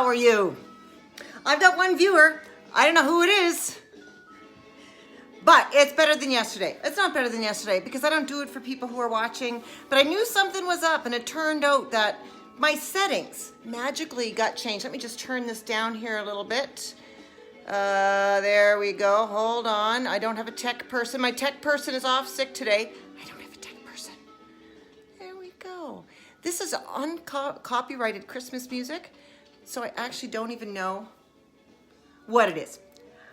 how are you? I've got one viewer. I don't know who it is, but it's better than yesterday. It's not better than yesterday because I don't do it for people who are watching, but I knew something was up and it turned out that my settings magically got changed. Let me just turn this down here a little bit. There we go. Hold on. I don't have a tech person. My tech person is off sick today. I don't have a tech person. There we go. This is uncopyrighted Christmas music, so I actually don't even know what it is.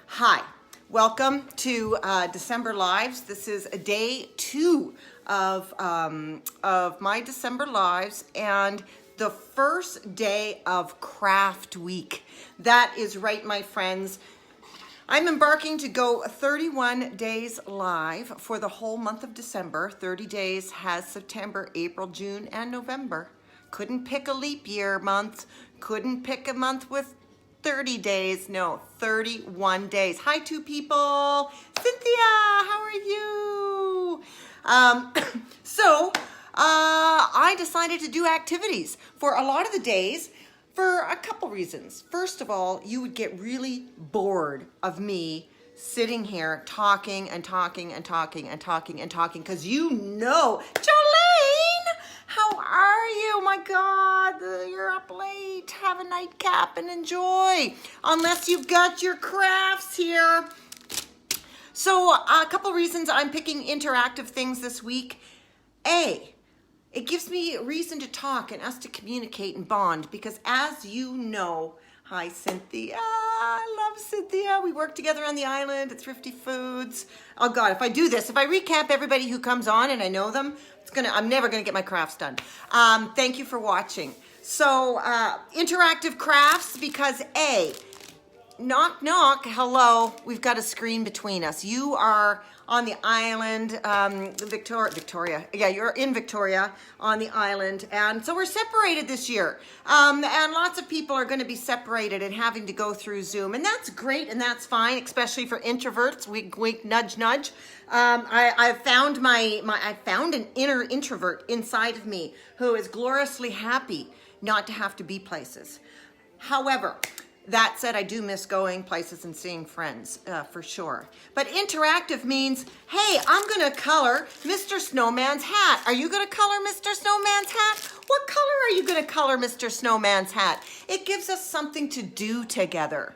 Hi, welcome to December Lives. This is day 2 of my December Lives and the first day of Craft Week. That is right, my friends. I'm embarking to go 31 days live for the whole month of December. 30 days has September, April, June, and November. Couldn't pick a leap year month. Couldn't pick a month with 30 days. No, 31 days. Hi, 2 people. Cynthia, how are you? I decided to do activities for a lot of the days for a couple reasons. First of all, you would get really bored of me sitting here talking and talking and talking and talking and talking because you know, Jolene, how are you? My God, you're up late. Have a nightcap and enjoy, unless you've got your crafts here. So a couple reasons I'm picking interactive things this week. A, it gives me a reason to talk and us to communicate and bond because as you know, hi Cynthia, I love Cynthia. We work together on the island at Thrifty Foods. Oh God, if I do this, if I recap everybody who comes on and I know them, I'm never gonna get my crafts done. Thank you for watching. So interactive crafts because A, knock, knock, hello, we've got a screen between us. You are on the island, Victoria. Yeah, you're in Victoria on the island. And so we're separated this year. And lots of people are gonna be separated and having to go through Zoom. And that's great and that's fine, especially for introverts. Wink, wink, nudge, nudge. I found an inner introvert inside of me who is gloriously happy not to have to be places. However, that said, I do miss going places and seeing friends, for sure. But interactive means, hey, I'm gonna color Mr. Snowman's hat. Are you gonna color Mr. Snowman's hat? What color are you gonna color Mr. Snowman's hat? It gives us something to do together.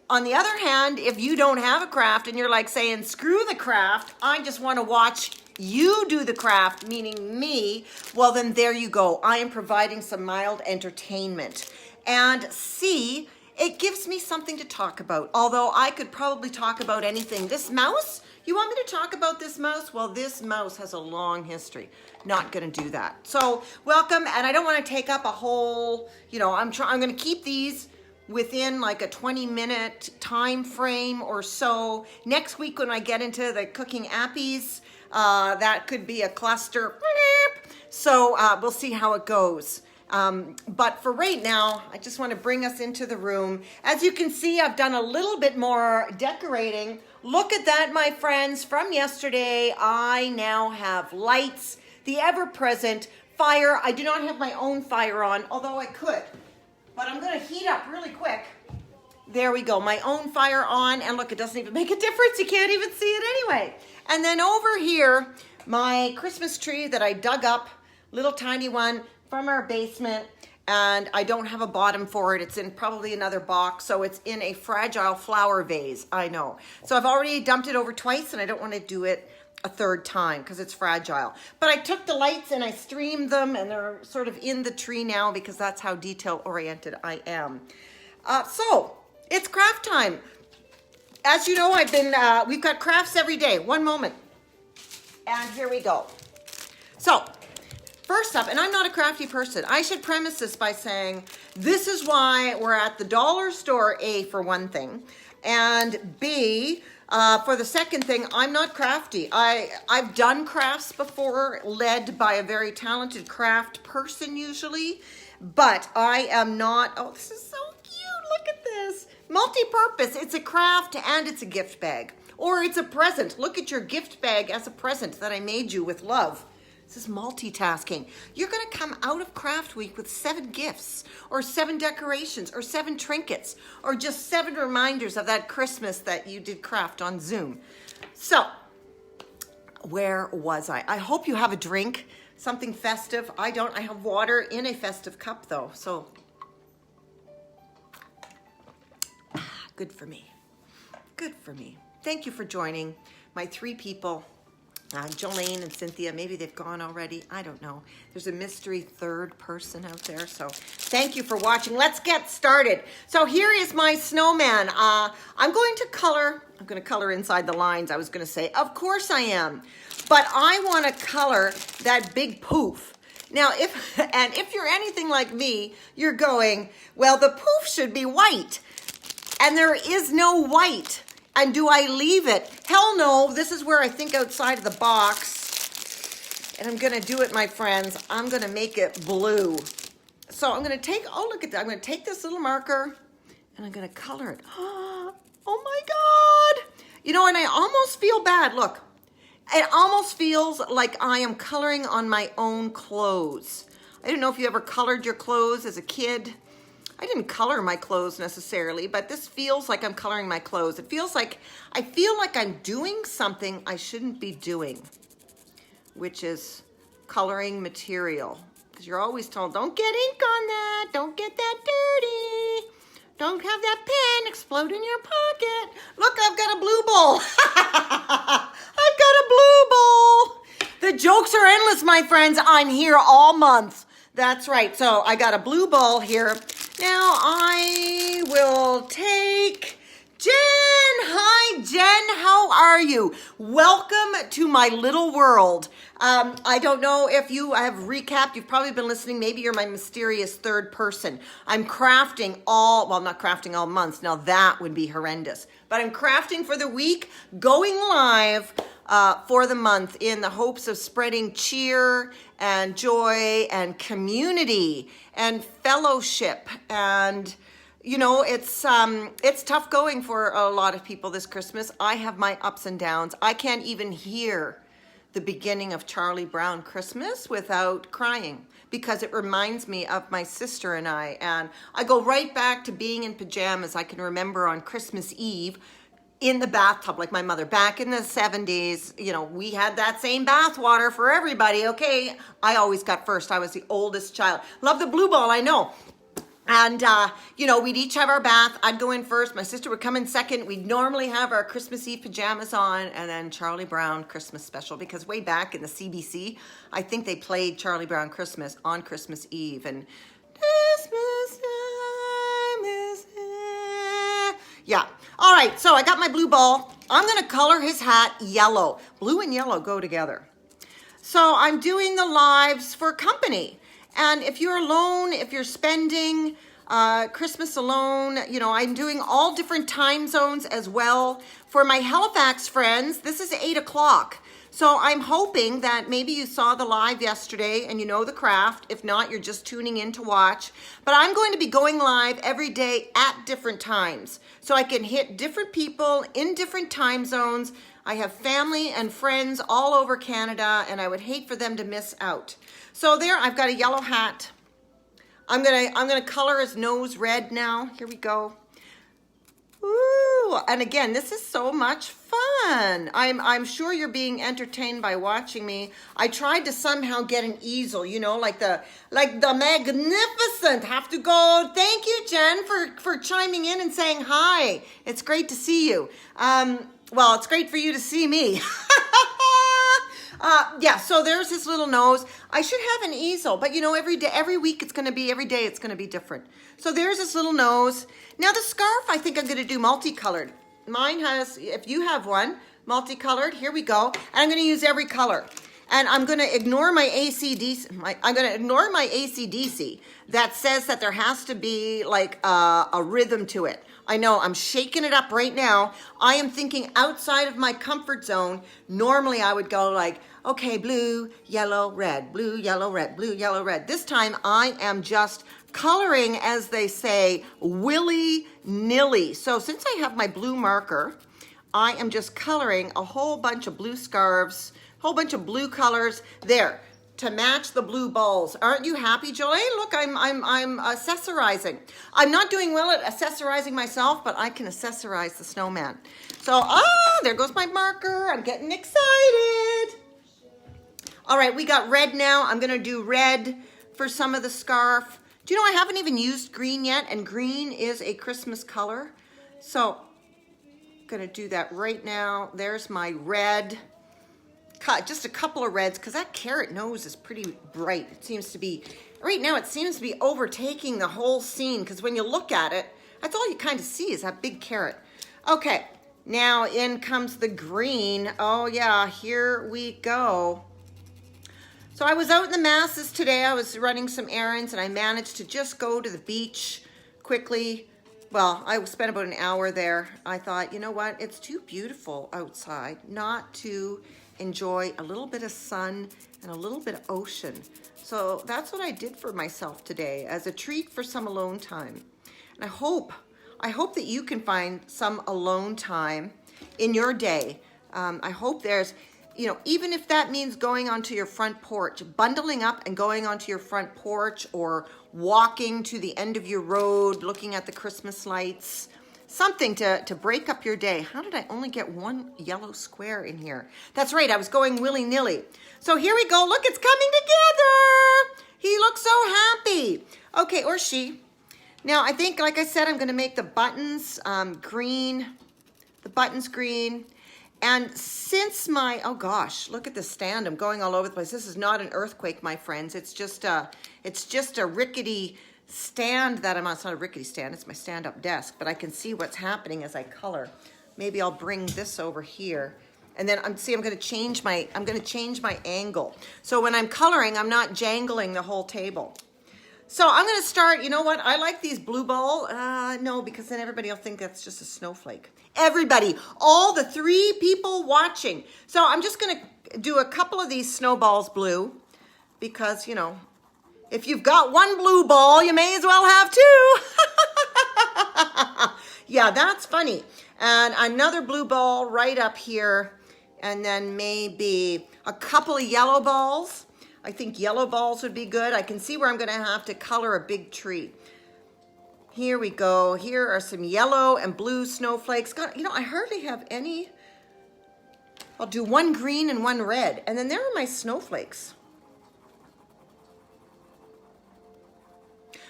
On the other hand, if you don't have a craft and you're like saying, screw the craft, I just wanna watch you do the craft, meaning me, well then there you go. I am providing some mild entertainment. And C, it gives me something to talk about. Although I could probably talk about anything. This mouse, you want me to talk about this mouse? Well, this mouse has a long history. Not gonna do that. So welcome, and I don't wanna take up a whole, I'm gonna keep these within like a 20-minute time frame or so. Next week when I get into the cooking appies, that could be a cluster. So we'll see how it goes. But for right now, I just want to bring us into the room. As you can see, I've done a little bit more decorating. Look at that, my friends. From yesterday, I now have lights, the ever-present fire. I do not have my own fire on, although I could. But I'm going to heat up really quick. There we go, my own fire on. And look, it doesn't even make a difference. You can't even see it anyway. And then over here, my Christmas tree that I dug up, little tiny one, from our basement, and I don't have a bottom for it. It's in probably another box, so it's in a fragile flower vase, I know. So I've already dumped it over twice, and I don't want to do it a third time because it's fragile. But I took the lights and I streamed them, and they're sort of in the tree now because that's how detail-oriented I am. So it's craft time. As you know, we've got crafts every day. One moment. And here we go. So, first up, and I'm not a crafty person, I should premise this by saying, this is why we're at the dollar store, A, for one thing, and B, for the second thing, I'm not crafty. I've done crafts before, led by a very talented craft person usually, but I am not, oh, this is so cute, look at this. Multi-purpose, it's a craft and it's a gift bag. Or it's a present. Look at your gift bag as a present that I made you with love. This is multitasking. You're going to come out of craft week with 7 gifts or 7 decorations or 7 trinkets or just 7 reminders of that Christmas that you did craft on Zoom. So, where was I? I hope you have a drink, something festive. I don't. I have water in a festive cup though. So, good for me. Good for me. Thank you for joining my 3 people. Jolene and Cynthia, maybe they've gone already. I don't know. There's a mystery third person out there. So thank you for watching. Let's get started. So here is my snowman. I'm going to color inside the lines, I was going to say. Of course I am. But I want to color that big poof. Now, if you're anything like me, you're going, well, the poof should be white. And there is no white. And do I leave it? Hell no. This is where I think outside of the box. And I'm going to do it, my friends. I'm going to make it blue. So I'm going to take, oh, look at that. I'm going to take this little marker and I'm going to color it. Oh my God. You know, and I almost feel bad. Look, it almost feels like I am coloring on my own clothes. I don't know if you ever colored your clothes as a kid. I didn't color my clothes necessarily, but this feels like I'm coloring my clothes. It feels like, I feel like I'm doing something I shouldn't be doing, which is coloring material. Because you're always told, don't get ink on that, don't get that dirty, don't have that pen explode in your pocket. Look, I've got a blue bowl. I've got a blue bowl. The jokes are endless, my friends. I'm here all month. That's right. So I got a blue bowl here. Now I will take Jen. Hi, Jen. How are you? Welcome to my little world. I don't know if I have recapped. You've probably been listening. Maybe you're my mysterious third person. I'm crafting not crafting all months. Now that would be horrendous. But I'm crafting for the week, going live for the month in the hopes of spreading cheer and joy and community and fellowship. And, you know, it's tough going for a lot of people this Christmas. I have my ups and downs. I can't even hear the beginning of Charlie Brown Christmas without crying because it reminds me of my sister and I. And I go right back to being in pajamas. I can remember on Christmas Eve in the bathtub, like my mother. Back in the 70s, you know, we had that same bath water for everybody, okay? I always got first. I was the oldest child. Love the blue ball, I know. And, you know, we'd each have our bath. I'd go in first. My sister would come in second. We'd normally have our Christmas Eve pajamas on and then Charlie Brown Christmas special because way back in the CBC, I think they played Charlie Brown Christmas on Christmas Eve. And Christmas time is here. Yeah. All right. So I got my blue ball. I'm going to color his hat yellow. Blue and yellow go together. So I'm doing the lives for company. And if you're alone, if you're spending Christmas alone, you know, I'm doing all different time zones as well. For my Halifax friends, this is 8 o'clock. So I'm hoping that maybe you saw the live yesterday and you know the craft. If not, you're just tuning in to watch. But I'm going to be going live every day at different times. So I can hit different people in different time zones. I have family and friends all over Canada, and I would hate for them to miss out. So there, I've got a yellow hat. I'm gonna color his nose red now. Here we go. Ooh, and again, this is so much fun. I'm sure you're being entertained by watching me. I tried to somehow get an easel, you know, like the magnificent. Have to go. Thank you, Jen, for chiming in and saying hi. It's great to see you. Well, it's great for you to see me. Yeah, so there's his little nose. I should have an easel, but you know, every day it's gonna be different. So there's his little nose. Now the scarf, I think I'm gonna do multicolored. Mine has, if you have one, multicolored, here we go. And I'm gonna use every color. And I'm gonna ignore my ACDC that says that there has to be like a rhythm to it. I know, I'm shaking it up right now. I am thinking outside of my comfort zone. Normally I would go like, okay, blue, yellow, red, blue, yellow, red, blue, yellow, red. This time I am just coloring, as they say, willy-nilly. So since I have my blue marker, I am just coloring a whole bunch of blue scarves, whole bunch of blue colors. There, to match the blue balls. Aren't you happy, Jolie? Look, I'm accessorizing. I'm not doing well at accessorizing myself, but I can accessorize the snowman. So, there goes my marker. I'm getting excited. All right, we got red now. I'm gonna do red for some of the scarf. Do you know I haven't even used green yet, and green is a Christmas color. So, I'm gonna do that right now. There's my red. Just a couple of reds, because that carrot nose is pretty bright. It seems to be, right now it seems to be overtaking the whole scene, because when you look at it, that's all you kind of see is that big carrot. Okay, now in comes the green. Oh yeah, here we go. So I was out in the masses today. I was running some errands, and I managed to just go to the beach quickly. Well, I spent about an hour there. I thought, you know what? It's too beautiful outside not to enjoy a little bit of sun and a little bit of ocean. So that's what I did for myself today as a treat for some alone time. And I hope that you can find some alone time in your day. I hope there's, even if that means going onto your front porch, bundling up and going onto your front porch, or walking to the end of your road, looking at the Christmas lights, something to break up your day. How did I only get one yellow square in here? That's right, I was going willy-nilly. So here we go, look, it's coming together. He looks so happy. Okay, or she. Now, I think, like I said, I'm gonna make the buttons green, the buttons green. And since oh gosh, look at the stand, I'm going all over the place. This is not an earthquake, my friends. It's just a rickety stand that I'm on. It's not a rickety stand, it's my stand-up desk, but I can see what's happening as I color. Maybe I'll bring this over here. And then I'm gonna change my angle. So when I'm coloring, I'm not jangling the whole table. So I'm gonna start, you know what? I like these blue ball. No, because then everybody will think that's just a snowflake. Everybody, all the 3 people watching. So I'm just gonna do a couple of these snowballs blue, because, if you've got one blue ball, you may as well have 2. Yeah, that's funny. And another blue ball right up here, and then maybe a couple of yellow balls. I think yellow balls would be good. I can see where I'm gonna have to color a big tree. Here we go. Here are some yellow and blue snowflakes. God, I hardly have any. I'll do one green and one red, and then there are my snowflakes.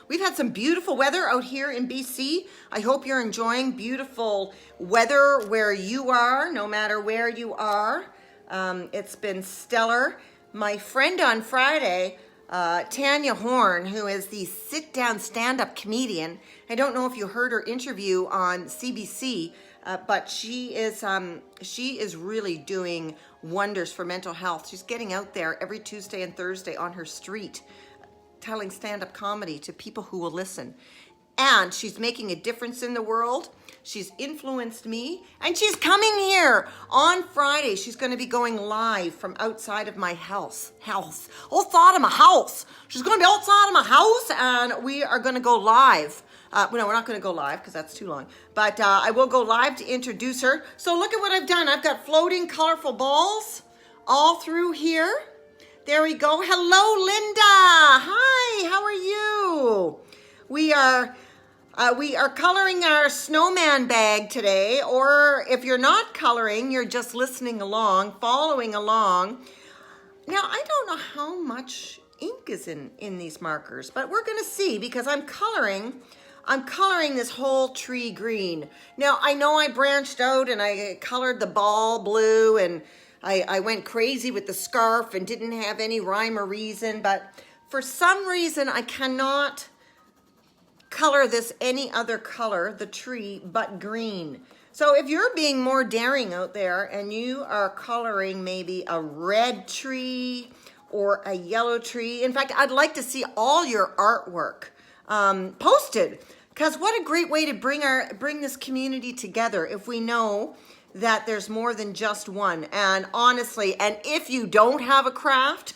We've had some beautiful weather out here in BC. I hope you're enjoying beautiful weather where you are, no matter where you are. It's been stellar. My friend on Friday, Tanya Horn, who is the sit-down stand-up comedian. I don't know if you heard her interview on CBC, but she is really doing wonders for mental health. She's getting out there every Tuesday and Thursday on her street, telling stand-up comedy to people who will listen. And she's making a difference in the world. She's influenced me, and she's coming here on Friday. She's going to be going live from outside of my house. Outside of my house. She's going to be outside of my house, and we are going to go live. No, we're not going to go live because that's too long. But I will go live to introduce her. So look at what I've done. I've got floating colorful balls all through here. There we go. Hello, Linda. Hi, how are you? We are coloring our snowman bag today, or if you're not coloring, you're just listening along, following along. Now, I don't know how much ink is in these markers, but we're gonna see, because I'm coloring this whole tree green. Now, I know I branched out and I colored the ball blue, and I went crazy with the scarf and didn't have any rhyme or reason, but for some reason I cannot color this any other color, the tree, but green. So if you're being more daring out there and you are coloring maybe a red tree or a yellow tree, in fact, I'd like to see all your artwork posted, because what a great way to bring this community together if we know that there's more than just one. And honestly, and if you don't have a craft,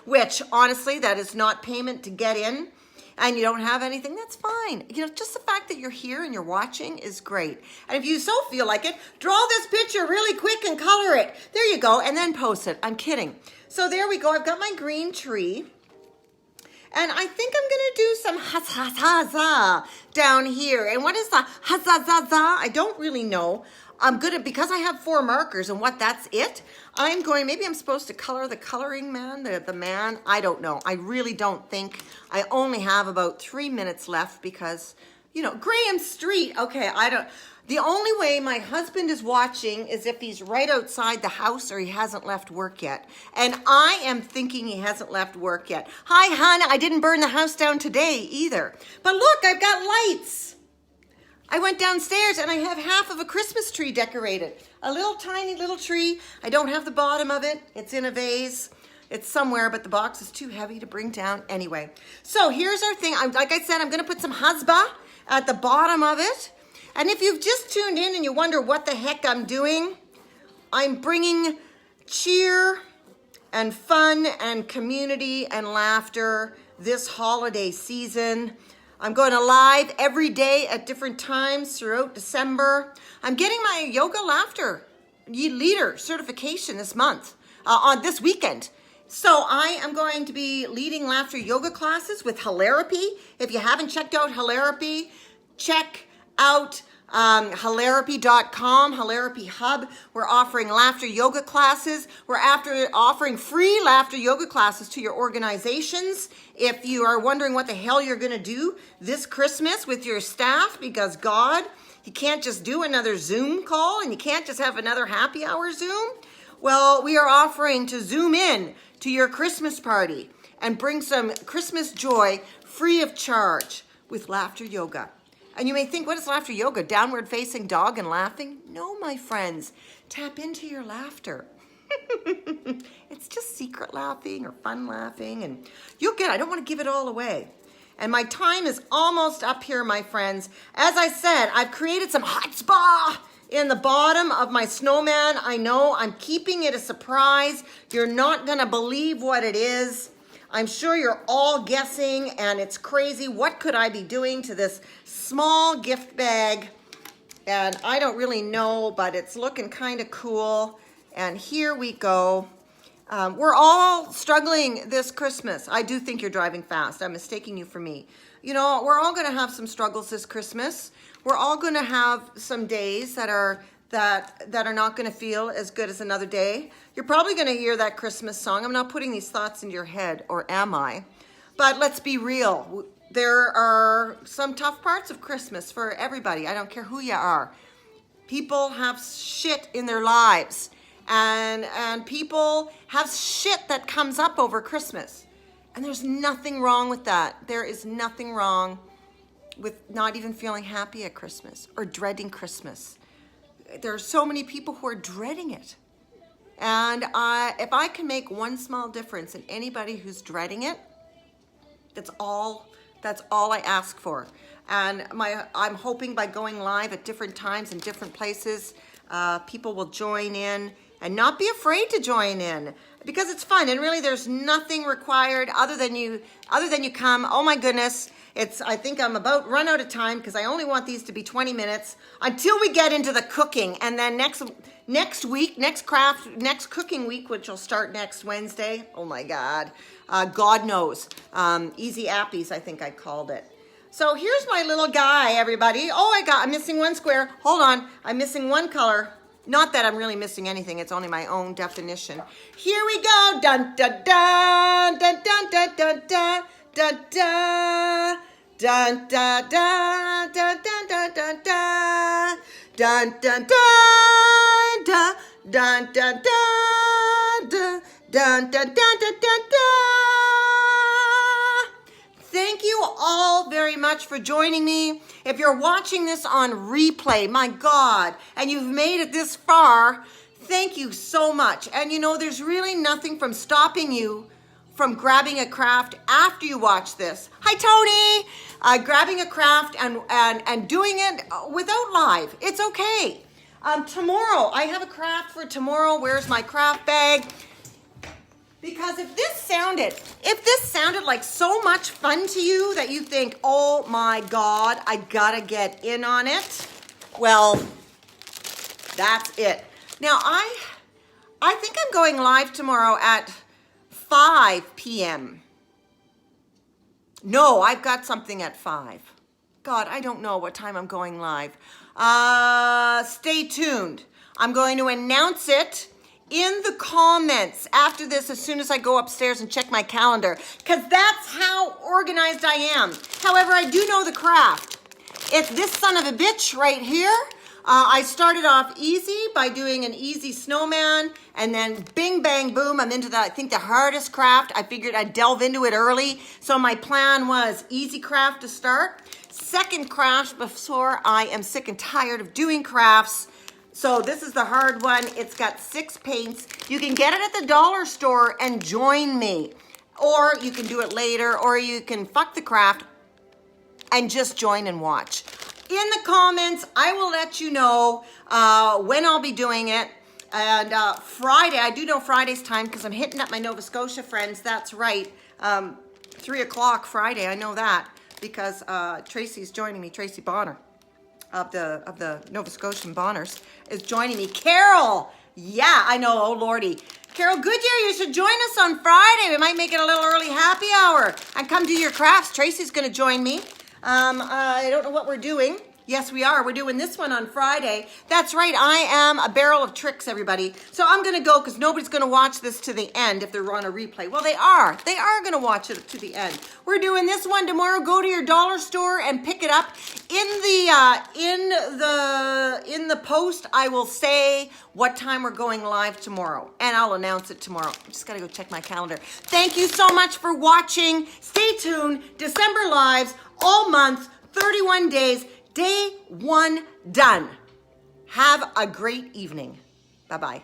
which honestly, that is not payment to get in, and you don't have anything, that's fine. Just the fact that you're here and you're watching is great. And if you so feel like it, draw this picture really quick and color it. There you go, and then post it. I'm kidding. So there we go. I've got my green tree. And I think I'm going to do some ha-za-za-za down here. And what is the ha-za-za-za? I don't really know. I'm going to, because I have 4 markers and what, that's it? I'm going, maybe I'm supposed to color the coloring man, the man. I don't know. I really don't think. I only have about 3 minutes left because, you know, Graham Street. Okay, the only way my husband is watching is if he's right outside the house or he hasn't left work yet. And I am thinking he hasn't left work yet. Hi, hon, I didn't burn the house down today either. But look, I've got lights. I went downstairs and I have half of a Christmas tree decorated. A little tiny little tree. I don't have the bottom of it. It's in a vase. It's somewhere, but the box is too heavy to bring down anyway. So here's our thing. Like I said, I'm going to put some husbah at the bottom of it. And if you've just tuned in and you wonder what the heck I'm doing, I'm bringing cheer and fun and community and laughter this holiday season. I'm going to live every day at different times throughout December. I'm getting my yoga laughter leader certification this month, on this weekend. So I am going to be leading laughter yoga classes with Hilarapy. If you haven't checked out Hilarapy, check out hilarapy.com, Hilarapy Hub. We're offering laughter yoga classes. We're offering free laughter yoga classes to your organizations. If you are wondering what the hell you're going to do this Christmas with your staff, because God, you can't just do another Zoom call and you can't just have another happy hour Zoom. Well, we are offering to Zoom in to your Christmas party and bring some Christmas joy free of charge with laughter yoga. And you may think, what is laughter yoga? Downward facing dog and laughing? No, my friends. Tap into your laughter. It's just secret laughing or fun laughing. And you'll get it. I don't want to give it all away. And my time is almost up here, my friends. As I said, I've created some hot spa in the bottom of my snowman. I know I'm keeping it a surprise. You're not going to believe what it is. I'm sure you're all guessing, and it's crazy. What could I be doing to this small gift bag? And I don't really know, but it's looking kind of cool. And here we go. We're all struggling this Christmas. I do think you're driving fast. I'm mistaking you for me. You know, we're all going to have some struggles this Christmas. We're all going to have some days that are not going to feel as good as another day. You're probably going to hear that Christmas song. I'm not putting these thoughts into your head, or am I? But let's be real. There are some tough parts of Christmas for everybody. I don't care who you are. People have shit in their lives, and people have shit that comes up over Christmas. And there's nothing wrong with that. There is nothing wrong with not even feeling happy at Christmas or dreading Christmas. There are so many people who are dreading it. And if I can make one small difference in anybody who's dreading it, that's all I ask for. And I'm hoping by going live at different times and different places, people will join in and not be afraid to join in, because it's fun. And really there's nothing required other than you come. Oh my goodness. I think I'm about run out of time because I only want these to be 20 minutes until we get into the cooking. And then next cooking week, which will start next Wednesday. Oh my God. God knows. Easy Appies, I think I called it. So here's my little guy, everybody. Oh, I'm missing one square. Hold on. I'm missing one color. Not that I'm really missing anything. It's only my own definition. Here we go. Dun, dun, dun, dun, dun, dun, dun, dun. Da da dun da da da dun da da da dun dun dun da dun dun dun dun dun dun dun da. Thank you all very much for joining me. If you're watching this on replay, my God, and you've made it this far, thank you so much. And you know, there's really nothing from stopping you from grabbing a craft after you watch this. Hi, Tony! Grabbing a craft and doing it without live. It's okay. Tomorrow, I have a craft for tomorrow. Where's my craft bag? Because if this sounded like so much fun to you that you think, oh my God, I gotta get in on it, well, that's it. Now, I think I'm going live tomorrow at 5 p.m. No, I've got something at 5. God, I don't know what time I'm going live. Stay tuned. I'm going to announce it in the comments after this as soon as I go upstairs and check my calendar, because that's how organized I am. However, I do know the craft. It's this son of a bitch right here. I started off easy by doing an easy snowman, and then bing, bang, boom, I'm into I think the hardest craft. I figured I'd delve into it early. So my plan was easy craft to start. Second craft before I am sick and tired of doing crafts. So this is the hard one. It's got 6 paints. You can get it at the dollar store and join me. Or you can do it later, or you can fuck the craft and just join and watch. In the comments, I will let you know when I'll be doing it. And Friday, I do know Friday's time because I'm hitting up my Nova Scotia friends. That's right. 3 o'clock Friday, I know that because Tracy's joining me. Tracy Bonner of the Nova Scotian Bonners is joining me. Carol, yeah, I know, oh lordy. Carol Goodyear, you should join us on Friday. We might make it a little early happy hour and come do your crafts. Tracy's gonna join me. I don't know what we're doing. Yes, we are. We're doing this one on Friday. That's right. I am a barrel of tricks, everybody. So I'm going to go because nobody's going to watch this to the end if they're on a replay. Well, they are. They are going to watch it to the end. We're doing this one tomorrow. Go to your dollar store and pick it up. In the post, I will say what time we're going live tomorrow, and I'll announce it tomorrow. I just got to go check my calendar. Thank you so much for watching. Stay tuned. December lives all month, 31 days. Day 1 done. Have a great evening. Bye-bye.